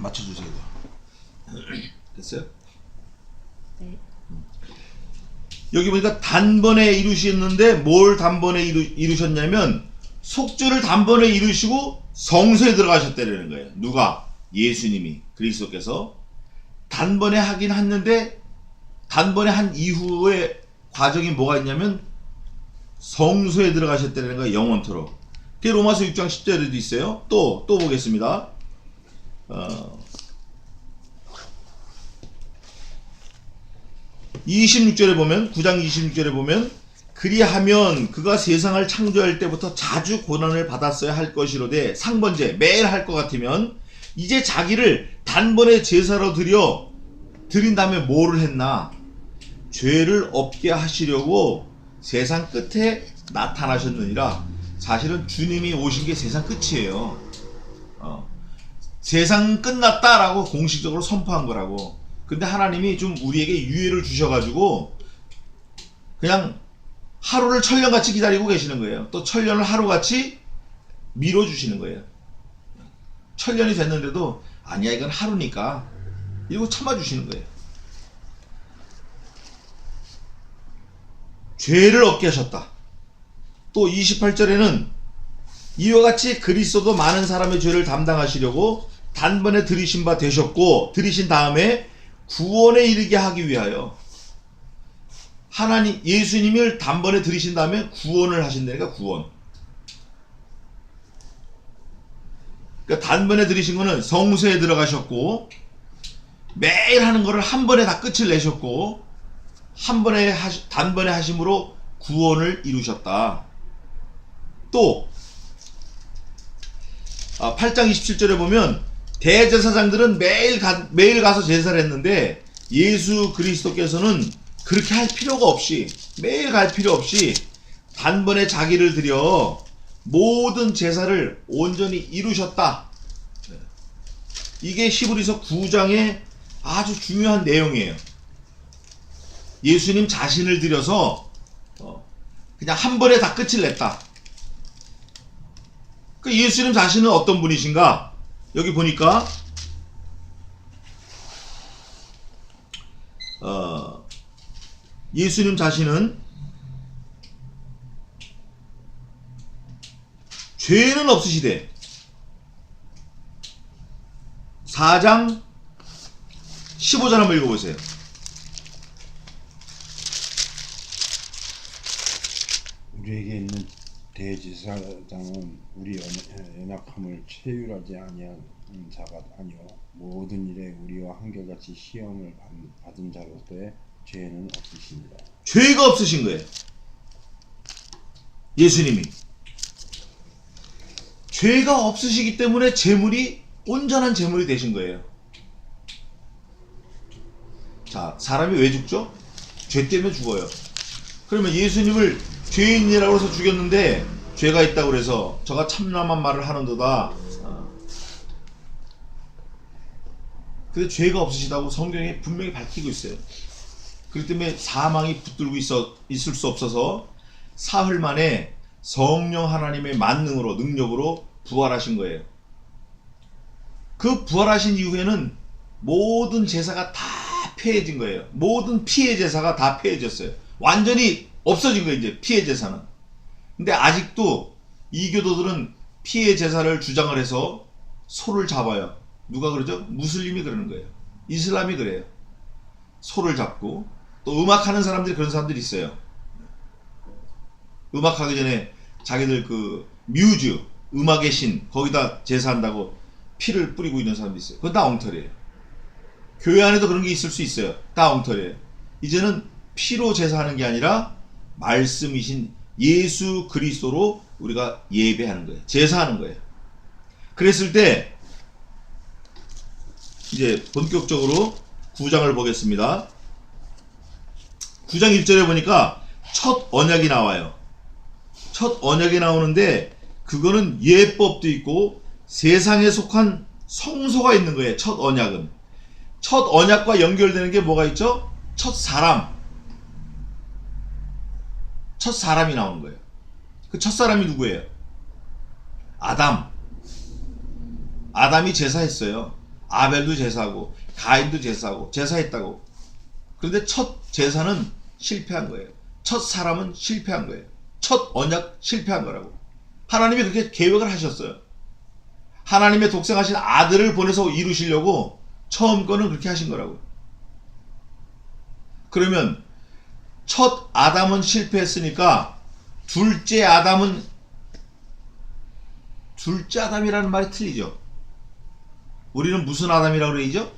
맞춰주세요. 됐어요? 네. 여기 보니까 단번에 이루셨는데 뭘 단번에 이루셨냐면 속죄를 단번에 이루시고 성소에 들어가셨다는 거예요. 누가? 예수님이, 그리스도께서 단번에 하긴 했는데 단번에 한 이후의 과정이 뭐가 있냐면 성소에 들어가셨다는 거예요. 영원토록. 그게 로마서 6장 10절에도 있어요. 또 보겠습니다. 26절에 보면, 9장 26절에 보면, 그리하면 그가 세상을 창조할 때부터 자주 고난을 받았어야 할 것이로되 상번제 매일 할 것 같으면 이제 자기를 단번에 제사로 드린 다음에 뭐를 했나? 죄를 없게 하시려고 세상 끝에 나타나셨느니라. 사실은 주님이 오신 게 세상 끝이에요. 세상 끝났다라고 공식적으로 선포한 거라고. 근데 하나님이 좀 우리에게 유예를 주셔가지고 그냥 하루를 천년같이 기다리고 계시는 거예요. 또 천년을 하루같이 밀어주시는 거예요. 천년이 됐는데도 아니야 이건 하루니까 이러고 참아주시는 거예요. 죄를 없게 하셨다. 또 28절에는 이와 같이 그리스도도 많은 사람의 죄를 담당하시려고 단번에 들이신 바 되셨고 들이신 다음에 구원에 이르게 하기 위하여 하나님 예수님을 단번에 들이신 다음에 구원을 하신다니까 구원. 그러니까 단번에 들이신 거는 성소에 들어가셨고 매일 하는 거를 한 번에 다 끝을 내셨고 단번에 하심으로 구원을 이루셨다. 또 8장 27절에 보면 대제사장들은 매일 가서 제사를 했는데 예수 그리스도께서는 그렇게 할 필요가 없이 매일 갈 필요 없이 단번에 자기를 들여 모든 제사를 온전히 이루셨다. 이게 히브리서 9장의 아주 중요한 내용이에요. 예수님 자신을 들여서 그냥 한 번에 다 끝을 냈다. 그 예수님 자신은 어떤 분이신가? 여기 보니까 예수님 자신은 죄는 없으시되 4장 15절 한번 읽어보세요. 우리에게 있는 대제사장은 우리 연약함을 체휼하지 아니한 자가 아니요 모든 일에 우리와 한결같이 시험을 받은 자로서의 죄는 없으십니다. 죄가 없으신 거예요. 예수님이 죄가 없으시기 때문에 제물이 온전한 제물이 되신 거예요. 자, 사람이 왜 죽죠? 죄 때문에 죽어요. 그러면 예수님을 죄인이라고 해서 죽였는데 죄가 있다고 그래서 저가 참남한 말을 하는도다. 근데 죄가 없으시다고 성경에 분명히 밝히고 있어요. 그렇기 때문에 사망이 붙들고 있을 수 없어서 사흘 만에 성령 하나님의 만능으로 능력으로 부활하신 거예요. 그 부활하신 이후에는 모든 제사가 다 폐해진 거예요. 모든 피해 제사가 다 폐해졌어요. 완전히 없어진 거예요. 이제 피해 제사는. 근데 아직도 이교도들은 피해 제사를 주장을 해서 소를 잡아요. 누가 그러죠? 무슬림이 그러는 거예요. 이슬람이 그래요. 소를 잡고 또 음악하는 사람들이 그런 사람들이 있어요. 음악하기 전에 자기들 그 뮤즈 음악의 신 거기다 제사한다고 피를 뿌리고 있는 사람도 있어요. 그건 다 엉터리예요. 교회 안에도 그런 게 있을 수 있어요. 다 엉터리예요. 이제는 피로 제사하는 게 아니라 말씀이신 예수 그리스도로 우리가 예배하는 거예요. 제사하는 거예요. 그랬을 때 이제 본격적으로 9장을 보겠습니다. 9장 1절에 보니까 첫 언약이 나와요. 첫 언약이 나오는데 그거는 예법도 있고 세상에 속한 성소가 있는 거예요. 첫 언약은. 첫 언약과 연결되는 게 뭐가 있죠? 첫 사람이 나오는 거예요. 그 첫 사람이 누구예요? 아담이 제사했어요. 아벨도 제사하고 가인도 제사하고 제사했다고. 그런데 첫 제사는 실패한 거예요. 첫 사람은 실패한 거예요. 첫 언약 실패한 거라고. 하나님이 그렇게 계획을 하셨어요. 하나님의 독생하신 아들을 보내서 이루시려고 처음 거는 그렇게 하신 거라고. 그러면 첫 아담은 실패했으니까 둘째 아담이라는 말이 틀리죠. 우리는 무슨 아담이라고 그러죠?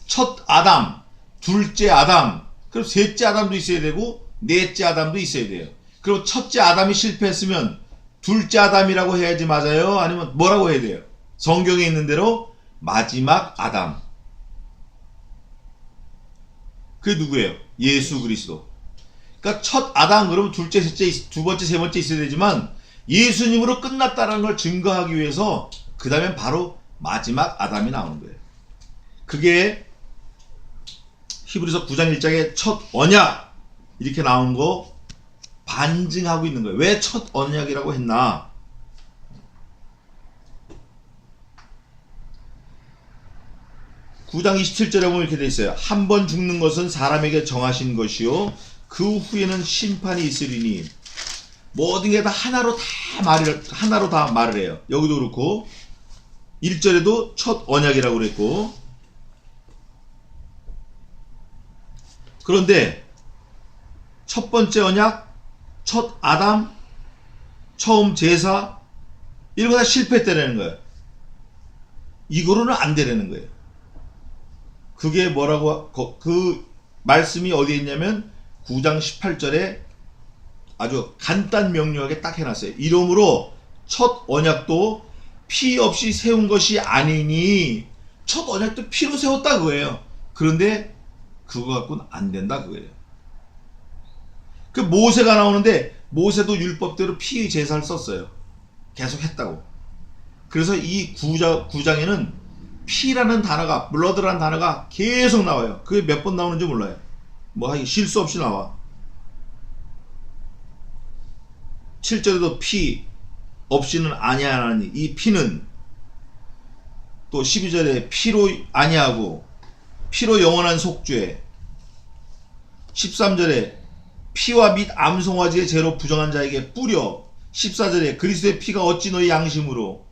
첫 아담, 둘째 아담, 그럼 셋째 아담도 있어야 되고 넷째 아담도 있어야 돼요. 그럼 첫째 아담이 실패했으면 둘째 아담이라고 해야지 맞아요? 아니면 뭐라고 해야 돼요? 성경에 있는 대로 마지막 아담. 그게 누구예요? 예수 그리스도. 그러니까 첫 아담 그러면 둘째, 셋째, 두 번째, 세 번째 있어야 되지만 예수님으로 끝났다는 걸 증거하기 위해서 그 다음엔 바로 마지막 아담이 나오는 거예요. 그게 히브리서 9장 1장에 첫 언약 이렇게 나온 거 반증하고 있는 거예요. 왜 첫 언약이라고 했나? (9장 27절에) 보면 이렇게 돼 있어요. 한 번 죽는 것은 사람에게 정하신 것이요 그 후에는 심판이 있으리니. 모든 게 다 하나로 다 말을 해요. 여기도 그렇고 1절에도 첫 언약이라고 그랬고. 그런데 첫 번째 언약, 첫 아담, 처음 제사 이런 거 다 실패했다는 거예요. 이거로는 안 되라는 거예요. 그게 뭐라고, 그 말씀이 어디에 있냐면 9장 18절에 아주 간단 명료하게 딱 해놨어요. 이러므로 첫 언약도 피 없이 세운 것이 아니니. 첫 언약도 피로 세웠다 그거예요. 그런데 그거 갖고는 안 된다 그거예요. 그 모세가 나오는데 모세도 율법대로 피의 제사를 썼어요. 계속 했다고. 그래서 이 9장에는 피라는 단어가, 블러드라는 단어가 계속 나와요. 그게 몇 번 나오는지 몰라요. 뭐 하기 실수 없이 나와. 7절에도 피 없이는 아니하나니. 이 피는 또 12절에 피로 아니하고 피로 영원한 속죄. 13절에 피와 및 암송아지의 죄로 부정한 자에게 뿌려. 14절에 그리스도의 피가 어찌 너희 양심으로.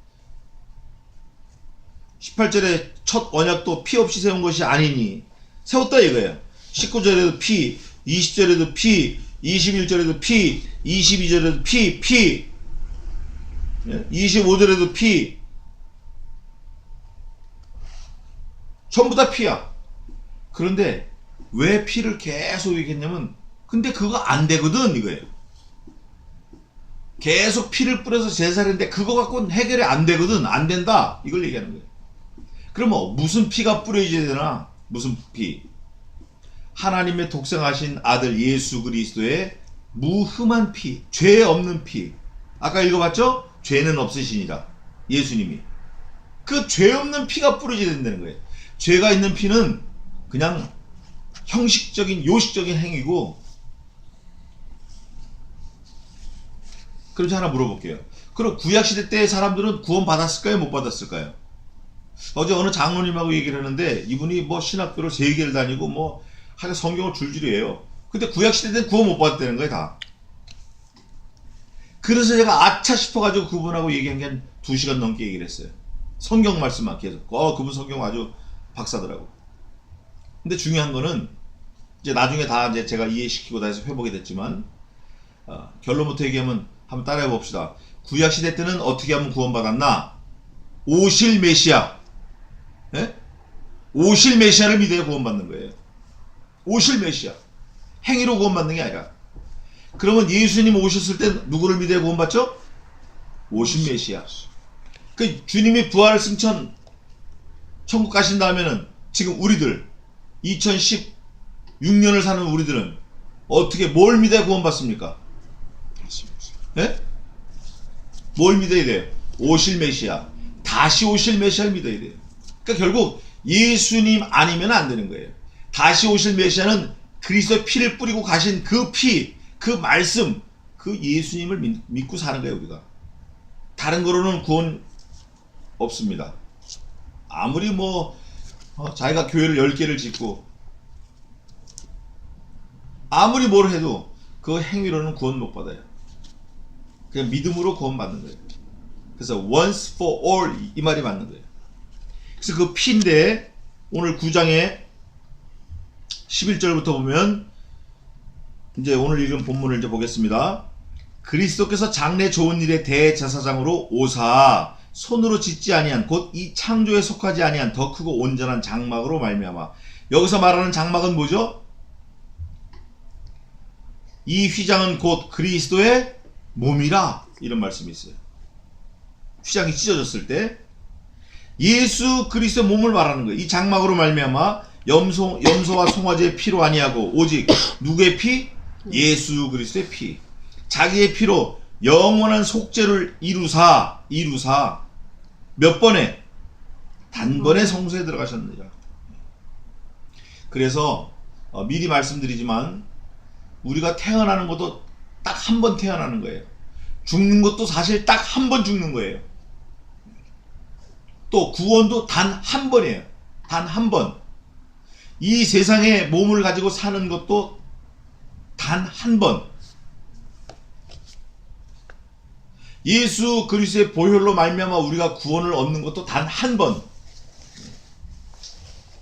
18절에 첫 언약도 피 없이 세운 것이 아니니. 세웠다 이거예요. 19절에도 피, 20절에도 피, 21절에도 피, 22절에도 피, 25절에도 피. 전부 다 피야. 그런데 왜 피를 계속 얘기했냐면 근데 그거 안 되거든 이거예요. 계속 피를 뿌려서 제사를 했는데 그거 갖고는 해결이 안 되거든. 안 된다. 이걸 얘기하는 거예요. 그러면 무슨 피가 뿌려져야 되나? 무슨 피? 하나님의 독생하신 아들 예수 그리스도의 무흠한 피, 죄 없는 피. 아까 읽어봤죠? 죄는 없으시니라. 예수님이. 그 죄 없는 피가 뿌려져야 된다는 거예요. 죄가 있는 피는 그냥 형식적인 요식적인 행위고. 그럼 제가 하나 물어볼게요. 그럼 구약시대 때 사람들은 구원 받았을까요? 못 받았을까요? 어제 어느 장로님하고 얘기를 하는데 이분이 뭐 신학교를 3개를 다니고 뭐 하여간 성경을 줄줄이 해요. 근데 구약시대 때는 구원 못 받았다는 거예요 다. 그래서 제가 아차 싶어가지고 그분하고 얘기한 게 한 2시간 넘게 얘기를 했어요. 성경 말씀만 계속. 그분 성경 아주 박사더라고. 근데 중요한 거는 이제 나중에 다 이제 제가 이해시키고 다 해서 회복이 됐지만 결론부터 얘기하면 한번 따라해 봅시다. 구약시대 때는 어떻게 하면 구원받았나? 오실 메시아. 네? 오실 메시아를 믿어야 구원받는 거예요. 오실 메시아. 행위로 구원받는 게 아니라. 그러면 예수님 오셨을 때 누구를 믿어야 구원받죠? 오신 메시아. 그 주님이 부활 승천 천국 가신 다음에는 지금 우리들 2016년을 사는 우리들은 어떻게 뭘 믿어야 구원받습니까? 네? 뭘 믿어야 돼요? 오실 메시아. 다시 오실 메시아를 믿어야 돼요. 그러니까 결국 예수님 아니면 안 되는 거예요. 다시 오실 메시아는 그리스도의 피를 뿌리고 가신 그 피, 그 말씀, 그 예수님을 믿고 사는 거예요 우리가. 다른 거로는 구원 없습니다. 아무리 뭐 자기가 교회를 10개를 짓고 아무리 뭘 해도 그 행위로는 구원 못 받아요. 그냥 믿음으로 구원 받는 거예요. 그래서 once for all 이 말이 맞는 거예요. 그래서 그 피인데 오늘 9장에 11절부터 보면 이제 오늘 읽은 본문을 이제 보겠습니다. 그리스도께서 장래 좋은 일의 대제사장으로 오사 손으로 짓지 아니한 곧 이 창조에 속하지 아니한 더 크고 온전한 장막으로 말미암아. 여기서 말하는 장막은 뭐죠? 이 휘장은 곧 그리스도의 몸이라 이런 말씀이 있어요. 휘장이 찢어졌을 때 예수 그리스도의 몸을 말하는 거예요. 이 장막으로 말미암아 염소와 송아지의 피로 아니하고 오직 누구의 피? 예수 그리스도의 피. 자기의 피로 영원한 속죄를 이루사 몇 번에? 단번에 성소에 들어가셨느니라. 그래서 미리 말씀드리지만 우리가 태어나는 것도 딱 한 번 태어나는 거예요. 죽는 것도 사실 딱 한 번 죽는 거예요. 또 구원도 단 한 번이에요. 단 한 번. 이 세상에 몸을 가지고 사는 것도 단 한 번. 예수 그리스도의 보혈로 말미암아 우리가 구원을 얻는 것도 단 한 번.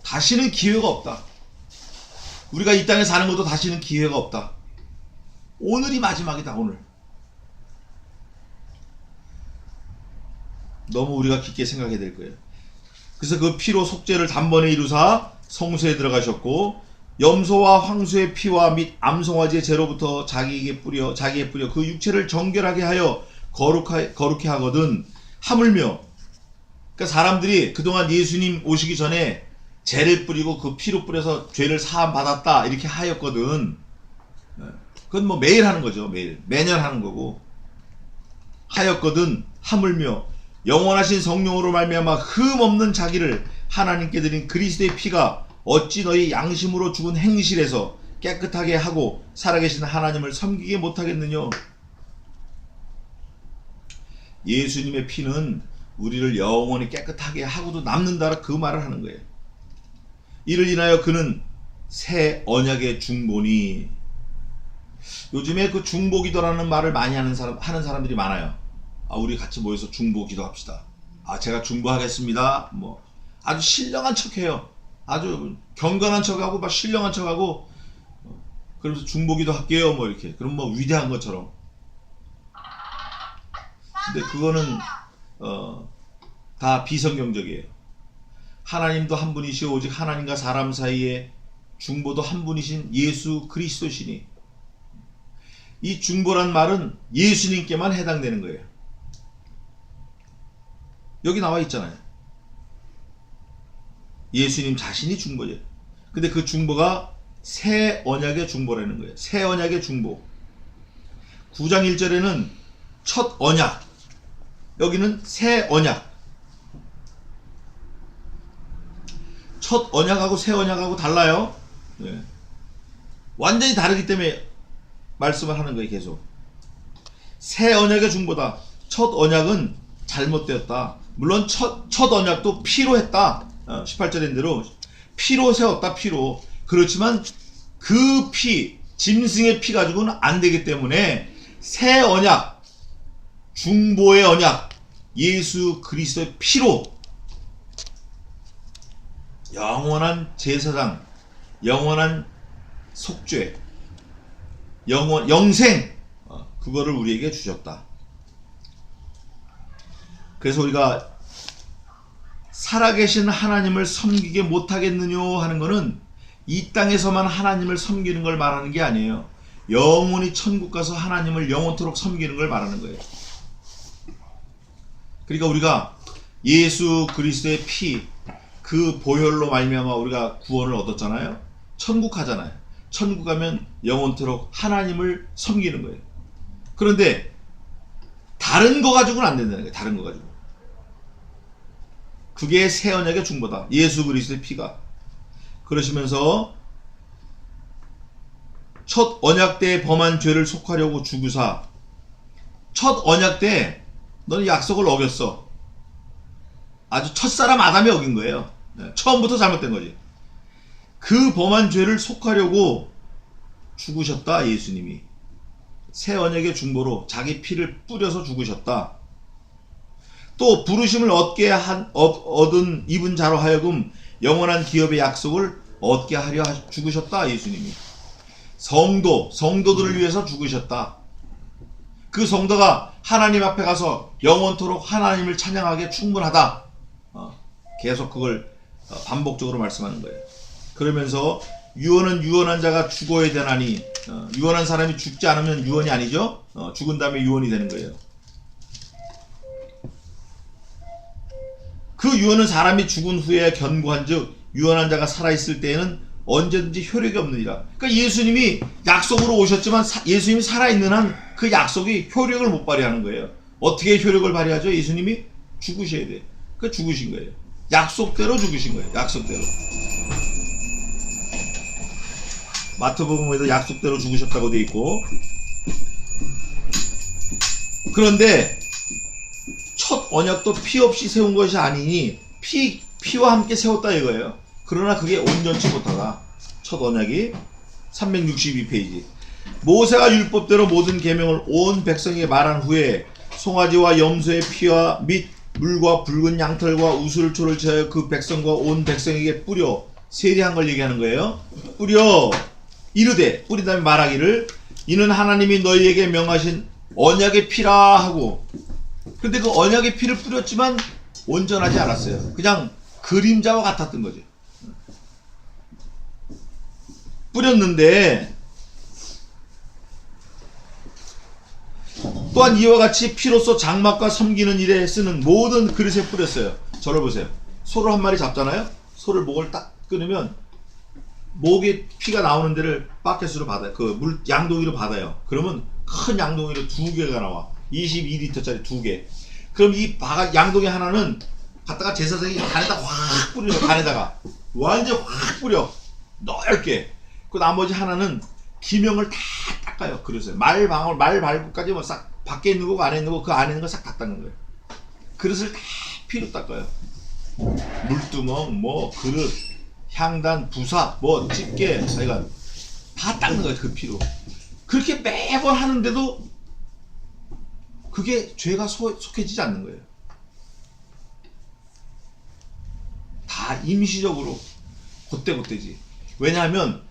다시는 기회가 없다. 우리가 이 땅에 사는 것도 다시는 기회가 없다. 오늘이 마지막이다. 오늘. 너무 우리가 깊게 생각해야 될 거예요. 그래서 그 피로 속죄를 단번에 이루사 성소에 들어가셨고 염소와 황소의 피와 및 암송아지의 죄로부터 자기에게 뿌려 그 육체를 정결하게 하여 거룩해 하거든. 하물며 그러니까 사람들이 그동안 예수님 오시기 전에 죄를 뿌리고 그 피로 뿌려서 죄를 사함 받았다 이렇게 하였거든. 그건 뭐 매일 하는 거죠. 매년 하는 거고. 하였거든. 하물며 영원하신 성령으로 말미암아 흠 없는 자기를 하나님께 드린 그리스도의 피가 어찌 너희 양심으로 죽은 행실에서 깨끗하게 하고 살아계신 하나님을 섬기게 못하겠느냐. 예수님의 피는 우리를 영원히 깨끗하게 하고도 남는다. 그 말을 하는 거예요. 이를 인하여 그는 새 언약의 중보니. 요즘에 그 중보기도라는 말을 많이 하는 사람들이 많아요. 우리 같이 모여서 중보기도 합시다. 제가 중보하겠습니다. 뭐 아주 신령한 척해요. 아주 경건한 척하고 막 신령한 척하고 그러면서 중보기도 할게요. 뭐 이렇게. 그럼 뭐 위대한 것처럼. 근데 그거는 다 비성경적이에요. 하나님도 한 분이시오 오직 하나님과 사람 사이에 중보도 한 분이신 예수 그리스도시니. 이 중보란 말은 예수님께만 해당되는 거예요. 여기 나와 있잖아요. 예수님 자신이 중보예요. 근데 그 중보가 새 언약의 중보라는 거예요. 새 언약의 중보. 9장 1절에는 첫 언약, 여기는 새 언약. 첫 언약하고 새 언약하고 달라요. 네. 완전히 다르기 때문에 말씀을 하는 거예요. 계속. 새 언약의 중보다. 첫 언약은 잘못되었다. 물론 첫 언약도 피로 했다. 18절인 대로 피로 세웠다. 피로. 그렇지만 그 피, 짐승의 피 가지고는 안 되기 때문에 새 언약, 중보의 언약, 예수 그리스도의 피로 영원한 제사장, 영원한 속죄, 영생, 그거를 우리에게 주셨다. 그래서 우리가 살아계신 하나님을 섬기게 못하겠느냐 하는 것은 이 땅에서만 하나님을 섬기는 걸 말하는 게 아니에요. 영원히 천국 가서 하나님을 영원토록 섬기는 걸 말하는 거예요. 그러니까 우리가 예수 그리스도의 피, 그 보혈로 말미암아 우리가 구원을 얻었잖아요. 천국 가잖아요. 천국 가면 영원토록 하나님을 섬기는 거예요. 그런데 다른 거 가지고는 안 된다는 거예요. 다른 거 가지고. 그게 새 언약의 중보다. 예수 그리스도의 피가. 그러시면서 첫 언약 때 범한 죄를 속하려고 죽으사. 첫 언약 때 너는 약속을 어겼어. 아주 첫사람 아담이 어긴 거예요. 처음부터 잘못된 거지. 그 범한 죄를 속하려고 죽으셨다 예수님이. 새 언약의 중보로 자기 피를 뿌려서 죽으셨다. 또 부르심을 얻은 입은 자로 하여금 영원한 기업의 약속을 얻게 하려 죽으셨다 예수님이. 성도들을 위해서 죽으셨다. 그 성도가 하나님 앞에 가서 영원토록 하나님을 찬양하기에 충분하다. 계속 그걸 반복적으로 말씀하는 거예요. 그러면서 유언은 유언한 자가 죽어야 되나니, 유언한 사람이 죽지 않으면 유언이 아니죠. 죽은 다음에 유언이 되는 거예요. 그 유언은 사람이 죽은 후에 견고한즉 유언한 자가 살아있을 때에는 언제든지 효력이 없느니라. 그러니까 예수님이 약속으로 오셨지만 예수님이 살아있는 한 그 약속이 효력을 못 발휘하는 거예요. 어떻게 효력을 발휘하죠? 예수님이 죽으셔야 돼. 그 죽으신 거예요. 약속대로 죽으신 거예요. 약속대로. 마태복음에도 약속대로 죽으셨다고 돼 있고. 그런데 첫 언약도 피 없이 세운 것이 아니니 피와 함께 세웠다 이거예요. 그러나 그게 온전치 못하다. 첫 언약이 362페이지. 모세가 율법대로 모든 계명을 온 백성에게 말한 후에 송아지와 염소의 피와 및 물과 붉은 양털과 우슬초를 채하여 그 백성과 온 백성에게 뿌려 세례한 걸 얘기하는 거예요. 뿌려 이르되, 뿌린 다음에 말하기를 이는 하나님이 너희에게 명하신 언약의 피라 하고. 근데 그 언약의 피를 뿌렸지만 온전하지 않았어요. 그냥 그림자와 같았던 거죠. 뿌렸는데 또한 이와 같이 피로써 장막과 섬기는 일에 쓰는 모든 그릇에 뿌렸어요. 저를 보세요. 소를 한 마리 잡잖아요. 소를 목을 딱 끊으면 목에 피가 나오는 데를 바켓으로 받아요. 양동이로 받아요. 그러면 큰 양동이로 2개가 나와. 22리터짜리 2개. 그럼 이 양동이 하나는 갖다가 제사장이 간에다 확 뿌려요. 간에다가 완전 확 뿌려. 넓게. 그 나머지 하나는 기명을 다 닦아요. 그릇에 말 발구까지 뭐 싹 밖에 있는 거고 안에 있는 거 그 안에 있는 거 싹 다 닦는 거예요. 그릇을 다 피로 닦아요. 물두멍 뭐 그릇 향단 부사 뭐 집게 하여간 다 닦는 거예요. 그 피로. 그렇게 매번 하는데도 그게 죄가 속해지지 않는 거예요. 다 임시적으로 그때지. 왜냐하면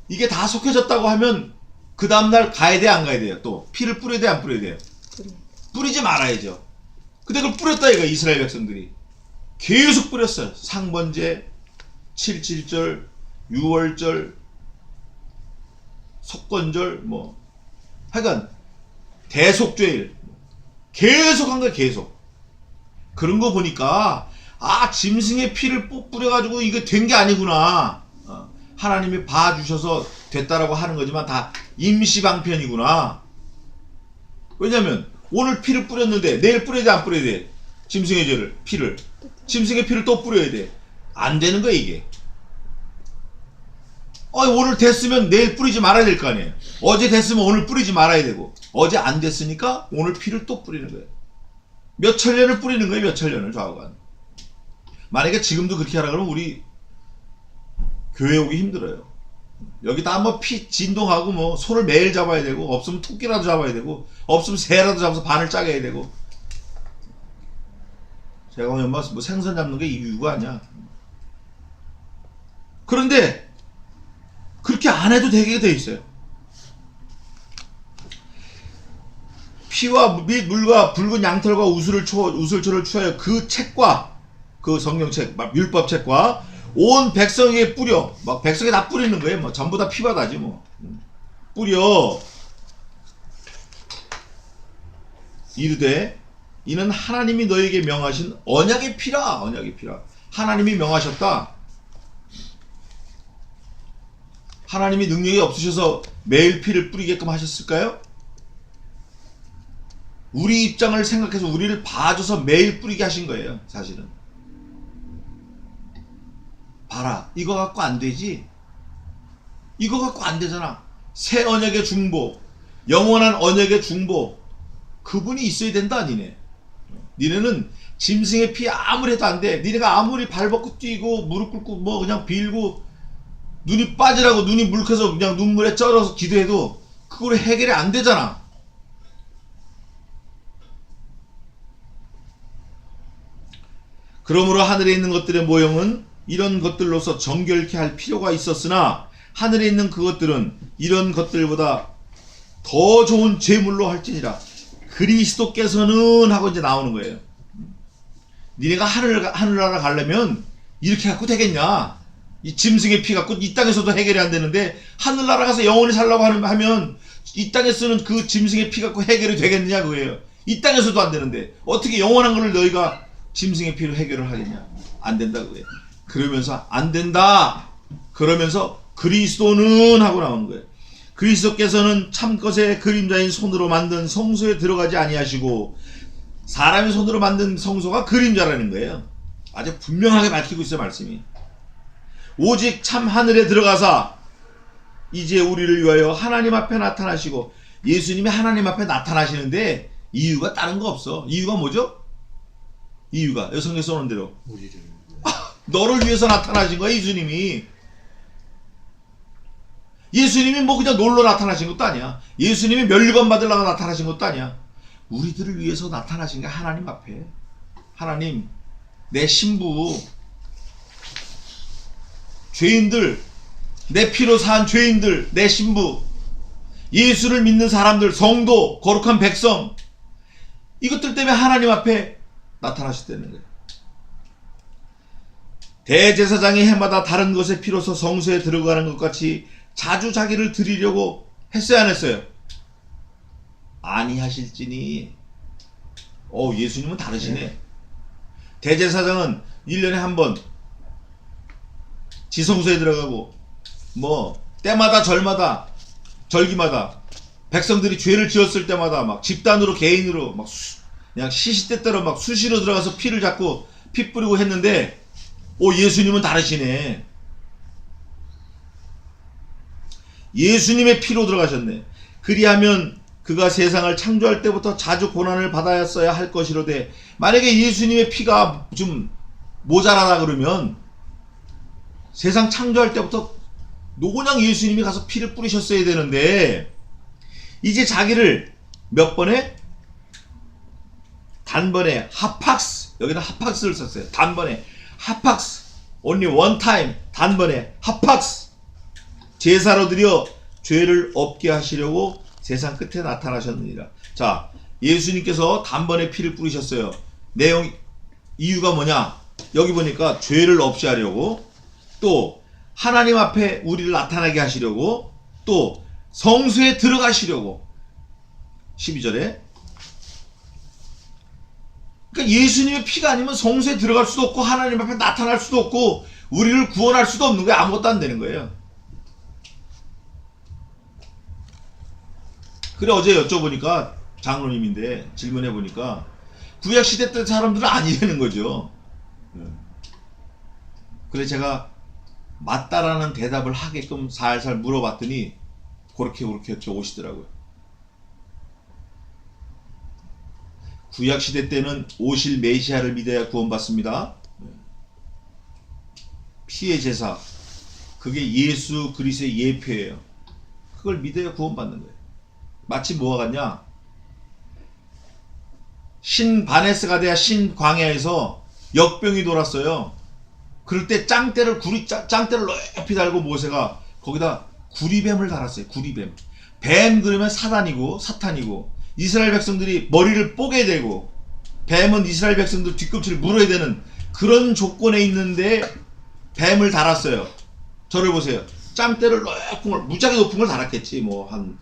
이게 다 속해졌다고 하면 그 다음날 가야 돼 안 가야 돼요? 또 피를 뿌려야 돼 안 뿌려야 돼요? 뿌리지 말아야죠. 근데 그걸 뿌렸다 이거 이스라엘 백성들이 계속 뿌렸어요. 상번제, 7.7절, 6월절, 속건절 뭐 하여간 대속죄일 계속 한 거예요. 계속. 그런 거 보니까 짐승의 피를 뿌려가지고 이게 된 게 아니구나. 하나님이 봐주셔서 됐다라고 하는 거지만 다 임시방편이구나. 왜냐면 오늘 피를 뿌렸는데 내일 뿌려야 돼 안 뿌려야 돼? 짐승의 피를 짐승의 피를 또 뿌려야 돼. 안 되는 거야 이게. 오늘 됐으면 내일 뿌리지 말아야 될 거 아니에요. 어제 됐으면 오늘 뿌리지 말아야 되고 어제 안 됐으니까 오늘 피를 또 뿌리는 거예요. 몇 천년을 뿌리는 거예요. 몇 천년을 좌우간. 만약에 지금도 그렇게 하라 그러면 우리 교회 오기 힘들어요. 여기다 뭐 피 진동하고 뭐 소를 매일 잡아야 되고 없으면 토끼라도 잡아야 되고 없으면 새라도 잡아서 반을 짜게 해야 되고. 제가 오늘 뭐 생선 잡는 게 이유가 아니야. 그런데 그렇게 안 해도 되게 돼 있어요. 피와 및 물과 붉은 양털과 우슬초를 취하여 그 책과 그 성경책, 율법책과 온 백성에게 뿌려. 막 백성에 다 뿌리는 거예요. 뭐 전부 다 피바다지 뭐. 뿌려. 이르되 이는 하나님이 너에게 명하신 언약의 피라. 언약의 피라. 하나님이 명하셨다. 하나님이 능력이 없으셔서 매일 피를 뿌리게끔 하셨을까요? 우리 입장을 생각해서 우리를 봐줘서 매일 뿌리게 하신 거예요. 사실은. 봐라. 이거 갖고 안 되지? 이거 갖고 안 되잖아. 새 언약의 중보, 영원한 언약의 중보, 그분이 있어야 된다. 니네는 짐승의 피 아무리 해도 안 돼. 니네가 아무리 발벗고 뛰고 무릎 꿇고 뭐 그냥 빌고 눈이 빠지라고 눈이 물켜서 그냥 눈물에 쩔어서 기도해도 그거로 해결이 안 되잖아. 그러므로 하늘에 있는 것들의 모형은 이런 것들로서 정결케 할 필요가 있었으나 하늘에 있는 그것들은 이런 것들보다 더 좋은 제물로 할지니라. 그리스도께서는 하고 이제 나오는 거예요. 니네가 하늘나라 가려면 이렇게 갖고 되겠냐? 이 짐승의 피 갖고 이 땅에서도 해결이 안 되는데 하늘나라 가서 영원히 살라고 하면 이 땅에 쓰는 그 짐승의 피 갖고 해결이 되겠느냐 그거예요. 이 땅에서도 안 되는데 어떻게 영원한 걸 너희가 짐승의 피로 해결을 하겠냐? 안 된다 그거예요. 그러면서 안 된다. 그러면서 그리스도는 하고 나오는 거예요. 그리스도께서는 참것의 그림자인 손으로 만든 성소에 들어가지 아니하시고 사람의 손으로 만든 성소가 그림자라는 거예요. 아주 분명하게 밝히고 있어요 말씀이. 오직 참 하늘에 들어가사 이제 우리를 위하여 하나님 앞에 나타나시고 예수님이 하나님 앞에 나타나시는데 이유가 다른 거 없어. 이유가 뭐죠? 이유가 성경에 써놓은 대로 우리를 너를 위해서 나타나신 거야 예수님이. 예수님이 뭐 그냥 놀러 나타나신 것도 아니야. 예수님이 멸류관 받으려고 나타나신 것도 아니야. 우리들을 위해서 나타나신 게 하나님 앞에. 하나님 내 신부 죄인들 내 피로 산 죄인들 내 신부 예수를 믿는 사람들 성도 거룩한 백성 이것들 때문에 하나님 앞에 나타나셨다는 거예요. 대제사장이 해마다 다른 것의 피로서 성소에 들어가는 것 같이 자주 자기를 드리려고 했어요 안 했어요? 아니하실지니. 예수님은 다르시네. 네. 대제사장은 1년에 한 번 지성소에 들어가고 뭐 때마다 절마다 절기마다 백성들이 죄를 지었을 때마다 막 집단으로 개인으로 막 그냥 시시때때로 막 수시로 들어가서 피를 잡고 피 뿌리고 했는데 예수님은 다르시네. 예수님의 피로 들어가셨네. 그리하면 그가 세상을 창조할 때부터 자주 고난을 받았어야 할 것이로되 만약에 예수님의 피가 좀 모자라다 그러면 세상 창조할 때부터 노곤양 예수님이 가서 피를 뿌리셨어야 되는데 이제 자기를 몇 번에? 단번에 하팍스 여기는 하팍스를 썼어요. 단번에 하팍스 only one time 단번에 하팍스 제사로 드려 죄를 없게 하시려고 세상 끝에 나타나셨느니라. 자 예수님께서 단번에 피를 뿌리셨어요. 내용 이유가 뭐냐? 여기 보니까 죄를 없이 하려고 또 하나님 앞에 우리를 나타나게 하시려고 또 성소에 들어가시려고 12절에 그러니까 예수님의 피가 아니면 성소에 들어갈 수도 없고 하나님 앞에 나타날 수도 없고 우리를 구원할 수도 없는 거예요. 아무것도 안 되는 거예요. 그래 어제 여쭤보니까 장로님인데 질문해보니까 구약시대 때 사람들은 아니라는 거죠. 그래 제가 맞다라는 대답을 하게끔 살살 물어봤더니 그렇게 오시더라고요. 구약시대 때는 오실 메시아를 믿어야 구원받습니다. 피의 제사 그게 예수 그리스도의 예표예요. 그걸 믿어야 구원받는 거예요. 마치 뭐가 같냐? 신 바네스가 돼야 신 광야에서 역병이 돌았어요. 그럴 때 짱대를 높이 달고 모세가 거기다 구리뱀을 달았어요. 구리뱀. 뱀 그러면 사탄이고 이스라엘 백성들이 머리를 뽀게 되고 뱀은 이스라엘 백성들 뒤꿈치를 물어야 되는 그런 조건에 있는데 뱀을 달았어요. 저를 보세요. 짱대를 무지하게 높은 걸 달았겠지. 한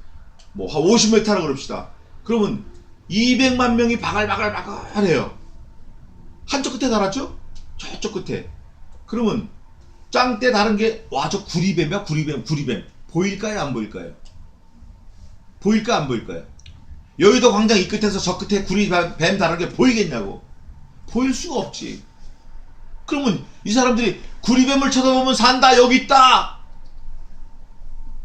50m라고 그럽시다. 그러면 200만 명이 바글바글해요. 한쪽 끝에 달았죠? 저쪽 끝에. 그러면 짱대 다른 게 저 구리뱀이야. 구리뱀 보일까요 안 보일까요? 보일까 안 보일까요? 여의도 광장 이 끝에서 저 끝에 구리뱀 다른 게 보이겠냐고. 보일 수가 없지. 그러면 이 사람들이 구리뱀을 쳐다보면 산다 여기 있다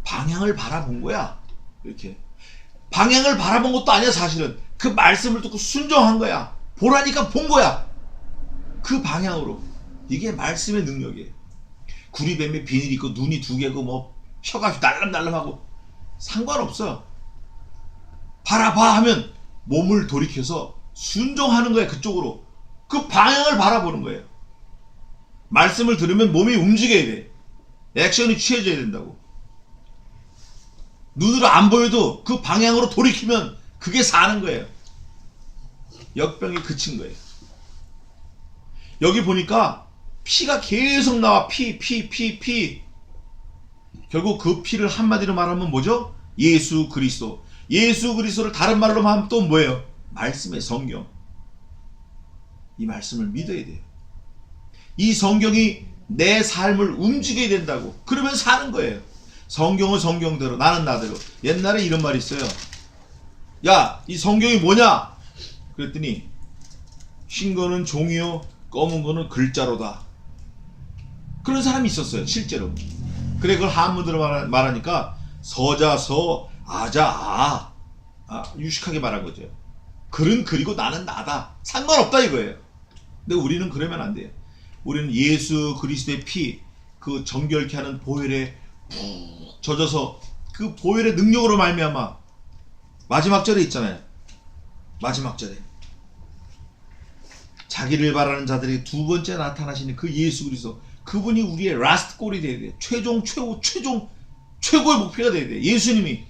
방향을 바라본 거야. 이렇게 방향을 바라본 것도 아니야. 사실은 그 말씀을 듣고 순종한 거야. 보라니까 본 거야. 그 방향으로. 이게 말씀의 능력이에요. 구리뱀에 비늘 있고 눈이 두 개고 뭐 혀가 날름날름하고 상관없어요. 바라봐 하면 몸을 돌이켜서 순종하는 거예요. 그쪽으로. 그 방향을 바라보는 거예요. 말씀을 들으면 몸이 움직여야 돼. 액션이 취해져야 된다고. 눈으로 안 보여도 그 방향으로 돌이키면 그게 사는 거예요. 역병이 그친 거예요. 여기 보니까 피가 계속 나와. 피. 결국 그 피를 한마디로 말하면 뭐죠? 예수 그리스도. 예수 그리스도를 다른 말로 하면 또 뭐예요? 말씀의 성경. 이 말씀을 믿어야 돼요. 이 성경이 내 삶을 움직여야 된다고. 그러면 사는 거예요. 성경은 성경대로, 나는 나대로. 옛날에 이런 말이 있어요. 야, 이 성경이 뭐냐? 그랬더니 흰 거는 종이요, 검은 거는 글자로다. 그런 사람이 있었어요. 실제로. 그래, 그걸 한문으로 말하니까 서자 서, 아자 유식하게 말한 거죠. 글은 글이고 나는 나다. 상관없다 이거예요. 근데 우리는 그러면 안 돼요. 우리는 예수 그리스도의 피, 그 정결케 하는 보혈에 푹 젖어서 그 보혈의 능력으로 말미암아 마지막 절에 있잖아요. 마지막 절에 자기를 바라는 자들에게 두 번째 나타나시는 그 예수 그리스도, 그분이 우리의 라스트 골이 돼야 돼요. 최고의 목표가 돼야 돼요. 예수님이.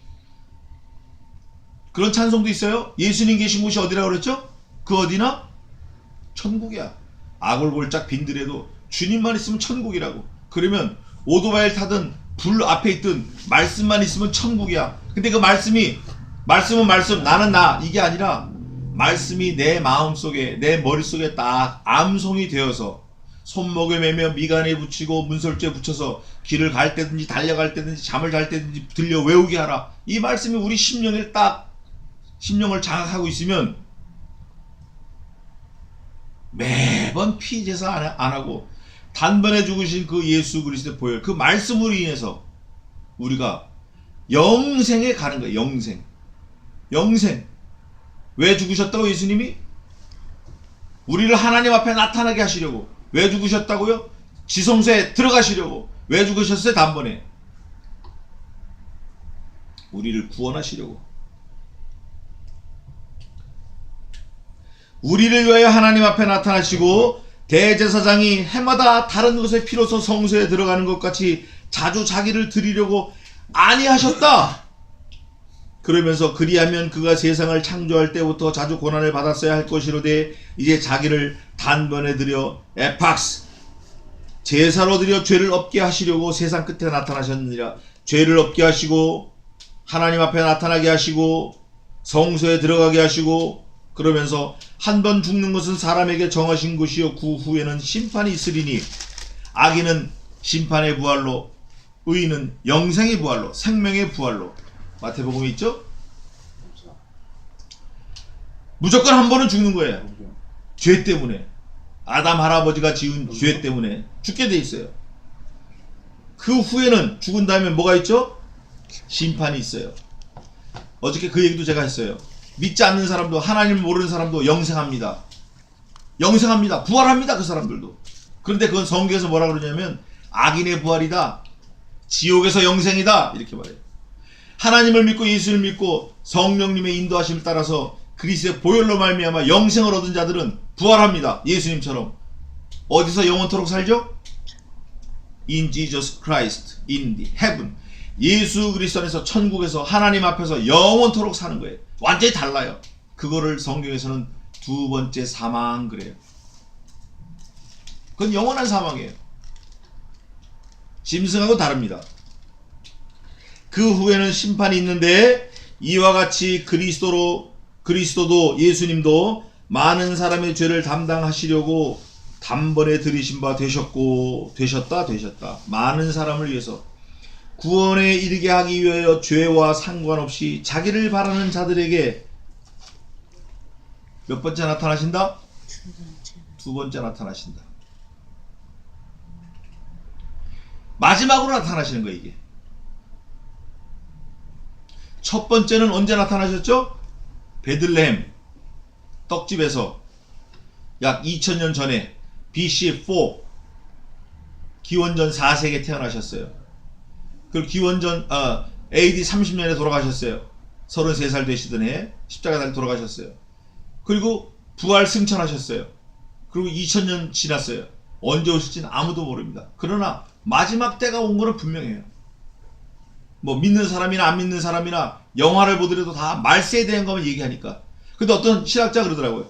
그런 찬송도 있어요. 예수님 계신 곳이 어디라고 그랬죠? 그 어디나? 천국이야. 아골골짝 빈들에도 주님만 있으면 천국이라고. 그러면 오토바이를 타든 불 앞에 있든 말씀만 있으면 천국이야. 근데 그 말씀은 말씀, 나는 나, 이게 아니라 말씀이 내 마음속에, 내 머릿속에 딱 암송이 되어서 손목에 매며 미간에 붙이고 문설주에 붙여서 길을 갈 때든지 달려갈 때든지 잠을 잘 때든지 들려 외우게 하라. 이 말씀이 우리 심령을 장악하고 있으면 매번 피제사 안 하고 단번에 죽으신 그 예수 그리스도의 보혈, 그 말씀으로 인해서 우리가 영생에 가는 거예요. 영생. 왜 죽으셨다고? 예수님이 우리를 하나님 앞에 나타나게 하시려고. 왜 죽으셨다고요? 지성소에 들어가시려고. 왜 죽으셨어요? 단번에 우리를 구원하시려고. 우리를 위하여 하나님 앞에 나타나시고 대제사장이 해마다 다른 것의 피로서 성소에 들어가는 것 같이 자주 자기를 드리려고 아니하셨다. 그러면서 그리하면 그가 세상을 창조할 때부터 자주 고난을 받았어야 할 것이로되 이제 자기를 단번에 드려 에팍스 제사로 드려 죄를 없게 하시려고 세상 끝에 나타나셨느니라. 죄를 없게 하시고 하나님 앞에 나타나게 하시고 성소에 들어가게 하시고, 그러면서 한 번 죽는 것은 사람에게 정하신 것이요 그 후에는 심판이 있으리니 악인은 심판의 부활로, 의인은 영생의 부활로, 생명의 부활로. 마태복음에 있죠? 무조건 한 번은 죽는 거예요. 죄 때문에. 아담 할아버지가 지은 죄 때문에 죽게 돼 있어요. 그 후에는 죽은 다음에 뭐가 있죠? 심판이 있어요. 어저께 그 얘기도 제가 했어요. 믿지 않는 사람도, 하나님을 모르는 사람도 영생합니다. 부활합니다. 그 사람들도. 그런데 그건 성경에서 뭐라 그러냐면 악인의 부활이다, 지옥에서 영생이다, 이렇게 말해요. 하나님을 믿고 예수를 믿고 성령님의 인도하심을 따라서 그리스도의 보혈로 말미암아 영생을 얻은 자들은 부활합니다. 예수님처럼. 어디서 영원토록 살죠? In Jesus Christ, in the heaven. 예수 그리스도 안에서, 천국에서, 하나님 앞에서 영원토록 사는 거예요. 완전히 달라요. 그거를 성경에서는 두 번째 사망 그래요. 그건 영원한 사망이에요. 짐승하고 다릅니다. 그 후에는 심판이 있는데 이와 같이 그리스도도 예수님도 많은 사람의 죄를 담당하시려고 단번에 들이신 바 되셨다. 많은 사람을 위해서 구원에 이르게 하기 위하여 죄와 상관없이 자기를 바라는 자들에게 몇 번째 나타나신다? 두 번째 나타나신다. 마지막으로 나타나시는 거예요. 이게 첫 번째는 언제 나타나셨죠? 베들레헴 떡집에서 약 2000년 전에 BC4 기원전 4세기에 태어나셨어요. 그리고 기원전 AD 30년에 돌아가셨어요. 33살 되시던 해 십자가 달려 돌아가셨어요. 그리고 부활 승천하셨어요. 그리고 2000년 지났어요. 언제 오실지는 아무도 모릅니다. 그러나 마지막 때가 온 거는 분명해요. 뭐 믿는 사람이나 안 믿는 사람이나 영화를 보더라도 다 말세에 대한 것만 얘기하니까. 근데 어떤 신학자 그러더라고요.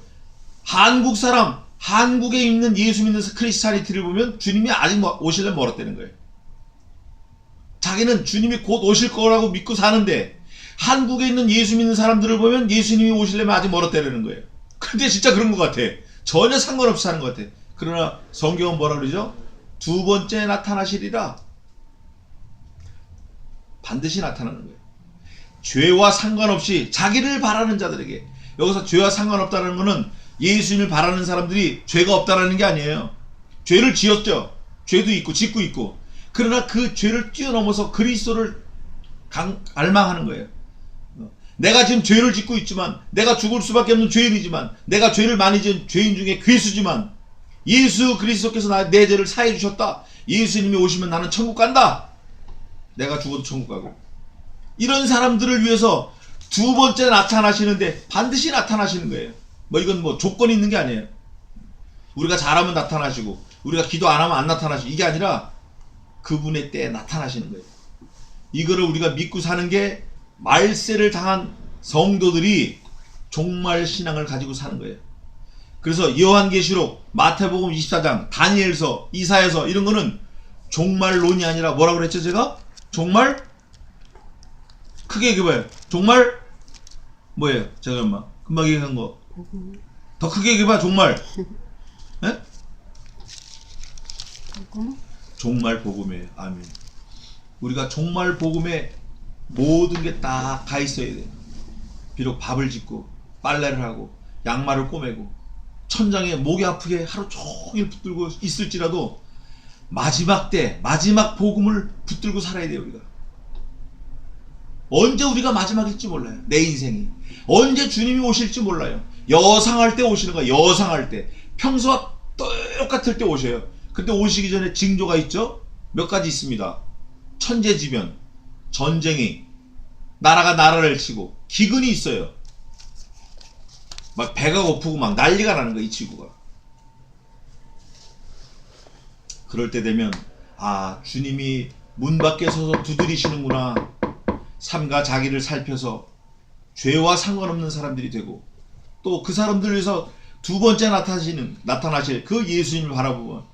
한국 사람, 한국에 있는 예수 믿는 크리스찬이티를 보면 주님이 아직 오실래 멀었다는 거예요. 자기는 주님이 곧 오실 거라고 믿고 사는데 한국에 있는 예수 믿는 사람들을 보면 예수님이 오실려면 아직 멀었다는 거예요. 근데 진짜 그런 것 같아. 전혀 상관없이 사는 것 같아. 그러나 성경은 뭐라 그러죠? 두 번째 나타나시리라. 반드시 나타나는 거예요. 죄와 상관없이 자기를 바라는 자들에게. 여기서 죄와 상관없다는 것은 예수님을 바라는 사람들이 죄가 없다라는 게 아니에요. 죄를 지었죠. 죄도 있고 짓고 있고. 그러나 그 죄를 뛰어넘어서 그리스도를 갈망하는 거예요. 내가 지금 죄를 짓고 있지만, 내가 죽을 수밖에 없는 죄인이지만, 내가 죄를 많이 지은 죄인 중에 괴수지만, 예수 그리스도께서 내 죄를 사해 주셨다. 예수님이 오시면 나는 천국 간다. 내가 죽어도 천국 가고. 이런 사람들을 위해서 두 번째 나타나시는데 반드시 나타나시는 거예요. 뭐 이건 뭐 조건이 있는 게 아니에요. 우리가 잘하면 나타나시고 우리가 기도 안 하면 안 나타나시고, 이게 아니라 그분의 때에 나타나시는 거예요. 이거를 우리가 믿고 사는 게 말세를 당한 성도들이 종말 신앙을 가지고 사는 거예요. 그래서 요한계시록, 마태복음 24장, 다니엘서, 이사야서 이런 거는 종말론이 아니라 뭐라고 그랬죠 제가? 종말? 크게 얘기해봐요. 종말? 뭐예요? 잠깐만. 금방 얘기한 거. 더 크게 얘기해봐. 종말. 에? 종말 복음이에요. 아멘. 우리가 종말 복음에 모든 게 딱 가 있어야 돼요. 비록 밥을 짓고 빨래를 하고 양말을 꼬매고 천장에 목이 아프게 하루 종일 붙들고 있을지라도 마지막 때 마지막 복음을 붙들고 살아야 돼요. 우리가 언제 우리가 마지막일지 몰라요. 내 인생이 언제 주님이 오실지 몰라요. 여상할 때 오시는 거야. 여상할 때. 평소와 똑같을 때 오셔요. 근데 오시기 전에 징조가 있죠. 몇 가지 있습니다. 천재지변, 전쟁이, 나라가 나라를 치고, 기근이 있어요. 막 배가 고프고 막 난리가 나는 거야, 이 지구가. 그럴 때 되면 아, 주님이 문 밖에 서서 두드리시는구나. 삶과 자기를 살펴서 죄와 상관없는 사람들이 되고, 또 그 사람들을 위해서 두 번째 나타나실 그 예수님을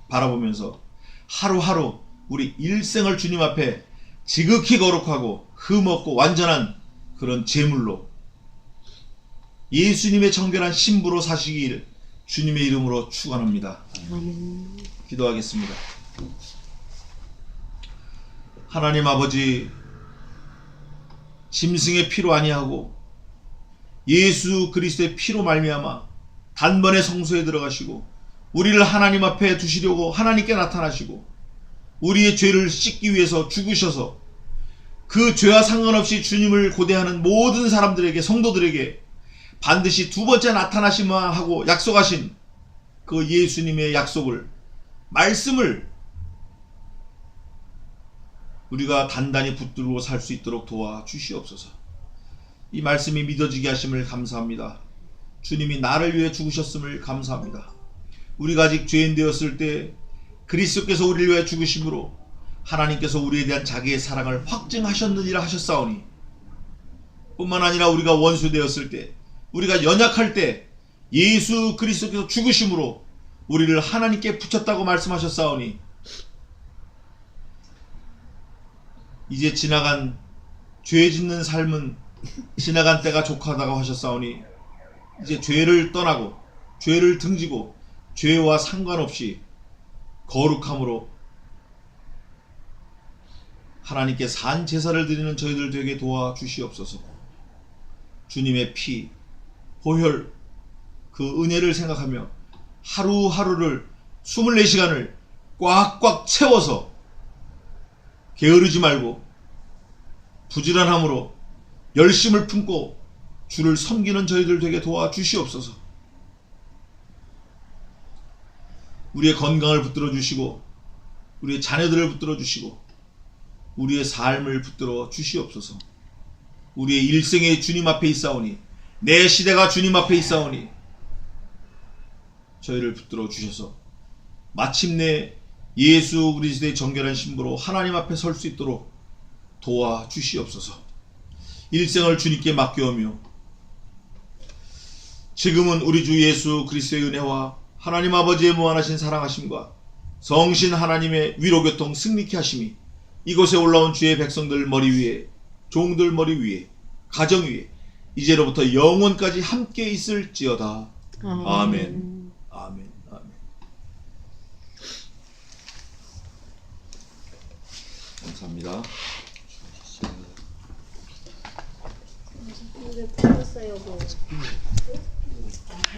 바라보면서 하루하루 우리 일생을 주님 앞에 지극히 거룩하고 흠없고 완전한 그런 제물로 예수님의 정결한 신부로 사시기를 주님의 이름으로 축원합니다. 기도하겠습니다. 하나님 아버지, 짐승의 피로 아니하고 예수 그리스도의 피로 말미암아 단번에 성소에 들어가시고 우리를 하나님 앞에 두시려고 하나님께 나타나시고 우리의 죄를 씻기 위해서 죽으셔서 그 죄와 상관없이 주님을 고대하는 모든 사람들에게, 성도들에게 반드시 두 번째 나타나시마 하고 약속하신 그 예수님의 약속을, 말씀을 우리가 단단히 붙들고 살 수 있도록 도와주시옵소서. 이 말씀이 믿어지게 하심을 감사합니다. 주님이 나를 위해 죽으셨음을 감사합니다. 우리가 아직 죄인 되었을 때 그리스도께서 우리를 위해 죽으심으로 하나님께서 우리에 대한 자기의 사랑을 확증하셨느니라 하셨사오니, 뿐만 아니라 우리가 원수 되었을 때, 우리가 연약할 때 예수 그리스도께서 죽으심으로 우리를 하나님께 붙였다고 말씀하셨사오니, 이제 지나간 죄 짓는 삶은 지나간 때가 족하다고 하셨사오니, 이제 죄를 떠나고 죄를 등지고 죄와 상관없이 거룩함으로 하나님께 산 제사를 드리는 저희들 되게 도와주시옵소서. 주님의 피, 보혈, 그 은혜를 생각하며 하루하루를 24시간을 꽉꽉 채워서 게으르지 말고 부지런함으로 열심을 품고 주를 섬기는 저희들 되게 도와주시옵소서. 우리의 건강을 붙들어 주시고 우리의 자녀들을 붙들어 주시고 우리의 삶을 붙들어 주시옵소서. 우리의 일생에 주님 앞에 있사오니 내 시대가 주님 앞에 있사오니 저희를 붙들어 주셔서 마침내 예수 그리스도의 정결한 신부로 하나님 앞에 설 수 있도록 도와 주시옵소서. 일생을 주님께 맡겨오며 지금은 우리 주 예수 그리스도의 은혜와 하나님 아버지의 무한하신 사랑하심과 성신 하나님의 위로교통 승리케 하심이 이곳에 올라온 주의 백성들 머리 위에, 종들 머리 위에, 가정 위에 이제로부터 영원까지 함께 있을지어다. 아멘. 아멘. 아멘. 감사합니다. 근데 풀었어요, 뭐.